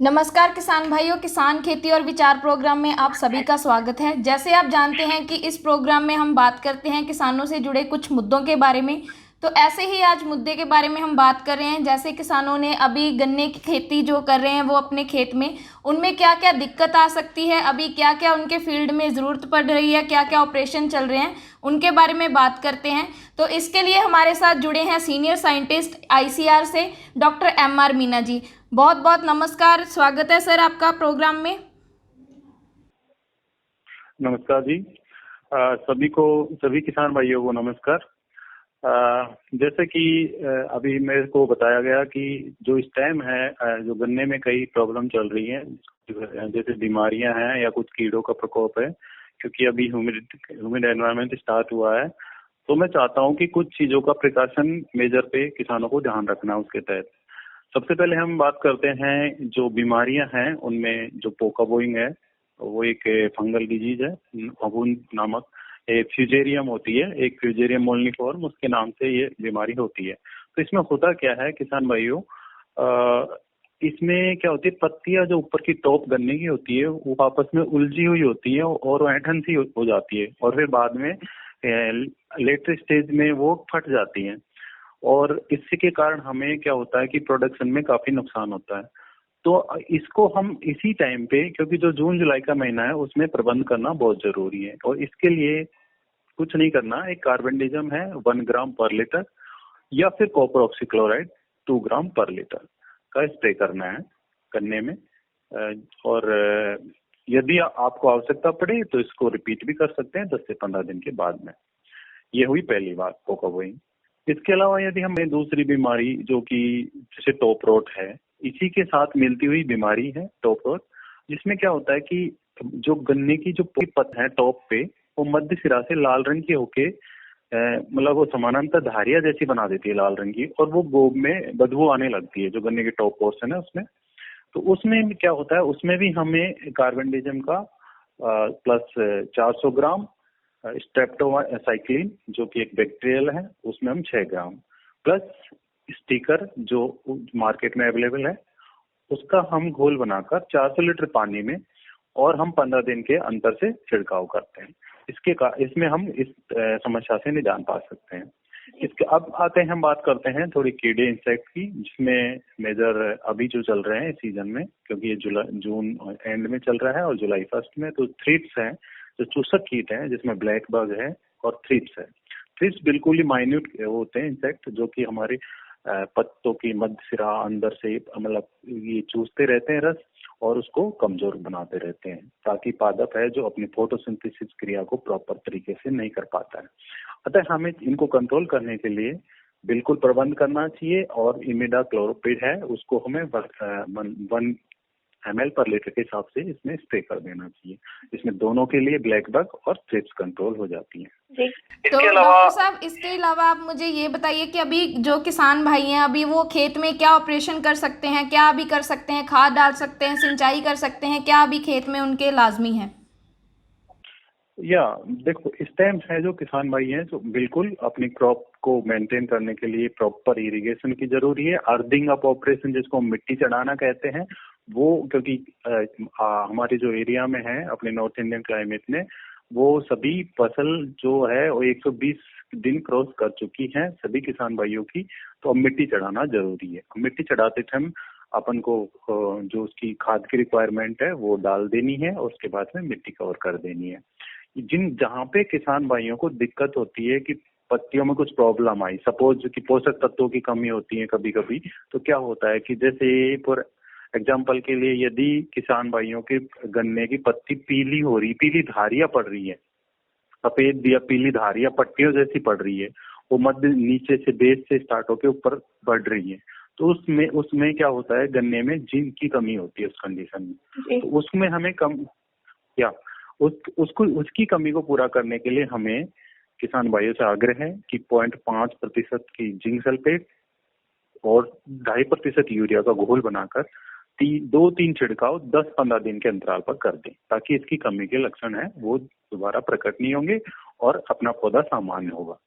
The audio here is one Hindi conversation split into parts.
नमस्कार किसान भाइयों, किसान खेती और विचार प्रोग्राम में आप सभी का स्वागत है। जैसे आप जानते हैं कि इस प्रोग्राम में हम बात करते हैं किसानों से जुड़े कुछ मुद्दों के बारे में। तो ऐसे ही आज मुद्दे के बारे में हम बात कर रहे हैं। जैसे किसानों ने अभी गन्ने की खेती जो कर रहे हैं वो अपने खेत में, उनमें क्या क्या दिक्कत आ सकती है, अभी क्या क्या उनके फील्ड में ज़रूरत पड़ रही है, क्या क्या ऑपरेशन चल रहे हैं, उनके बारे में बात करते हैं। तो इसके लिए हमारे साथ जुड़े हैं सीनियर साइंटिस्ट आईसीआर से डॉक्टर एमआर मीना जी। बहुत बहुत नमस्कार, स्वागत है सर आपका प्रोग्राम में। नमस्कार जी। सभी किसान भाइयों को नमस्कार। जैसे कि अभी मेरे को बताया गया कि जो इस टाइम है, जो गन्ने में कई प्रॉब्लम चल रही हैं, जैसे बीमारियां हैं या कुछ कीड़ों का प्रकोप है, क्योंकि अभी ह्यूमिड एनवायरनमेंट स्टार्ट हुआ है। तो मैं चाहता हूं कि कुछ चीजों का प्रिकॉशन मेजर पे किसानों को ध्यान रखना। उसके तहत सबसे पहले हम बात करते हैं जो बीमारियां हैं उनमें जो पोका बोइंग है, वो एक फंगल डिजीज है, फफूंद नामक एक फ्यूजेरियम होती है, एक फ्यूजेरियम मोल्निफॉर्म, उसके नाम से ये बीमारी होती है। तो इसमें होता क्या है किसान भाइयों, इसमें क्या होती है, पत्तियां जो ऊपर की टॉप गन्ने की होती है वो आपस में उलझी हुई होती है और ऐंठन सी हो जाती है, और फिर बाद में लेटर स्टेज में वो फट जाती है। और इसी के कारण हमें क्या होता है कि प्रोडक्शन में काफी नुकसान होता है। तो इसको हम इसी टाइम पे, क्योंकि जो जून जुलाई का महीना है उसमें प्रबंध करना बहुत जरूरी है, और इसके लिए कुछ नहीं करना, एक कार्बेंडिज्म है 1 ग्राम पर लीटर या फिर कॉपर ऑक्सीक्लोराइड 2 ग्राम पर लीटर का स्प्रे करना है गन्ने में। और यदि आपको आवश्यकता पड़े तो इसको रिपीट भी कर सकते हैं 10 से 15 दिन के बाद में। ये हुई पहली बात, पोका बोइंग। इसके अलावा यदि हमें दूसरी बीमारी जो कि जैसे टॉप रोट है, इसी के साथ मिलती हुई बीमारी है टॉप रोट, जिसमें क्या होता है कि जो गन्ने की जो पत्त है टॉप पे, वो मध्य सिरा से लाल रंग की होके मतलब वो समानांतर धारियां जैसी बना देती है लाल रंग की, और वो गोब में बदबू आने लगती है जो गन्ने के टॉप पोर्शन है उसमें। तो उसमें क्या होता है, उसमें भी हमें कार्बेंडिज्म का प्लस 400 ग्राम, स्ट्रेप्टोसाइक्लिन जो कि एक बैक्टीरियल है उसमें हम 6 ग्राम, प्लस स्टिकर जो मार्केट में अवेलेबल है उसका हम घोल बनाकर 400 लीटर पानी में, और हम 15 दिन के अंतर से छिड़काव करते हैं। इसमें हम इस समस्या से निजान पा सकते हैं। इसके अब आते हैं, हम बात करते हैं थोड़ी कीड़े इंसेक्ट की, जिसमें मेजर अभी जो चल रहे हैं इस सीजन में, क्योंकि ये जून एंड में चल रहा है और जुलाई फर्स्ट में, तो थ्रिप्स हैं, जो चूसक कीट हैं, जिसमें ब्लैक बग है और थ्रिप्स है। थ्रिप्स बिल्कुल ही माइन्यूट होते हैं इंसेक्ट, जो कि हमारे पत्तों की मध्य सिरा अंदर से मतलब ये चूसते रहते हैं रस, और उसको कमजोर बनाते रहते हैं, ताकि पादप है जो अपनी फोटोसिंथेसिस क्रिया को प्रॉपर तरीके से नहीं कर पाता है। अतः हमें इनको कंट्रोल करने के लिए बिल्कुल प्रबंध करना चाहिए, और इमिडा क्लोरोपिड है उसको हमें 1 ml पर लीटर के हिसाब से इसमें स्प्रे कर देना चाहिए। इसमें दोनों के लिए ब्लैक बग और थ्रिप्स कंट्रोल हो जाती है। तो डॉक्टर साहब, इसके अलावा आप मुझे ये बताइए कि अभी जो किसान भाई हैं, अभी वो खेत में क्या ऑपरेशन कर सकते हैं, क्या अभी कर सकते हैं, खाद डाल सकते हैं, सिंचाई कर सकते हैं, क्या अभी खेत में उनके लाजमी है? या देखो, इस टाइम है जो किसान भाई हैं जो बिल्कुल अपनी क्रॉप को मेंटेन करने के लिए प्रॉपर इरिगेशन की जरूरी है। अर्थिंग अप ऑपरेशन, जिसको मिट्टी चढ़ाना कहते हैं, वो क्योंकि हमारे जो एरिया में है अपने नॉर्थ इंडियन क्लाइमेट में, वो सभी फसल जो है वो 120 दिन क्रॉस कर चुकी है सभी किसान भाइयों की। तो अब मिट्टी चढ़ाना जरूरी है। मिट्टी चढ़ाते टाइम अपन को जो उसकी खाद की रिक्वायरमेंट है वो डाल देनी है, और उसके बाद में मिट्टी कवर कर देनी है। जहाँ पे किसान भाइयों को दिक्कत होती है कि पत्तियों में कुछ प्रॉब्लम आई, सपोज कि पोषक तत्वों की कमी होती है कभी कभी, तो क्या होता है कि जैसे फॉर एग्जाम्पल के लिए, यदि किसान भाइयों के गन्ने की पत्ती पीली हो रही, पीली धारियां पड़ रही है, सफेद या पीली धारियां पट्टियों जैसी पड़ रही है, वो मध्य नीचे से बेस से स्टार्ट होकर ऊपर बढ़ रही है, तो उसमें उसमें क्या होता है, गन्ने में जिंक की कमी होती है उस कंडीशन में। तो उसमें हमें कम या उसकी कमी को पूरा करने के लिए हमें किसान भाइयों से आग्रह है कि 0.5% की जिंक सल्फेट और 2.5% यूरिया का घोल बनाकर 2-3 छिड़काव 10-15 दिन के अंतराल पर कर दें, ताकि इसकी कमी के लक्षण है वो दोबारा प्रकट नहीं होंगे और अपना पौधा सामान्य होगा।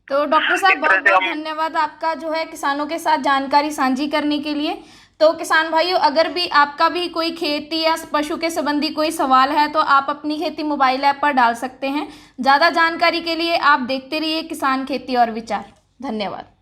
तो डॉक्टर साहब, बहुत बहुत धन्यवाद आपका जो है किसानों के साथ जानकारी साझी करने के लिए। तो किसान भाइयों, अगर भी आपका भी कोई खेती या पशु के संबंधी कोई सवाल है तो आप अपनी खेती मोबाइल ऐप पर डाल सकते हैं। ज़्यादा जानकारी के लिए आप देखते रहिए किसान खेती और विचार। धन्यवाद।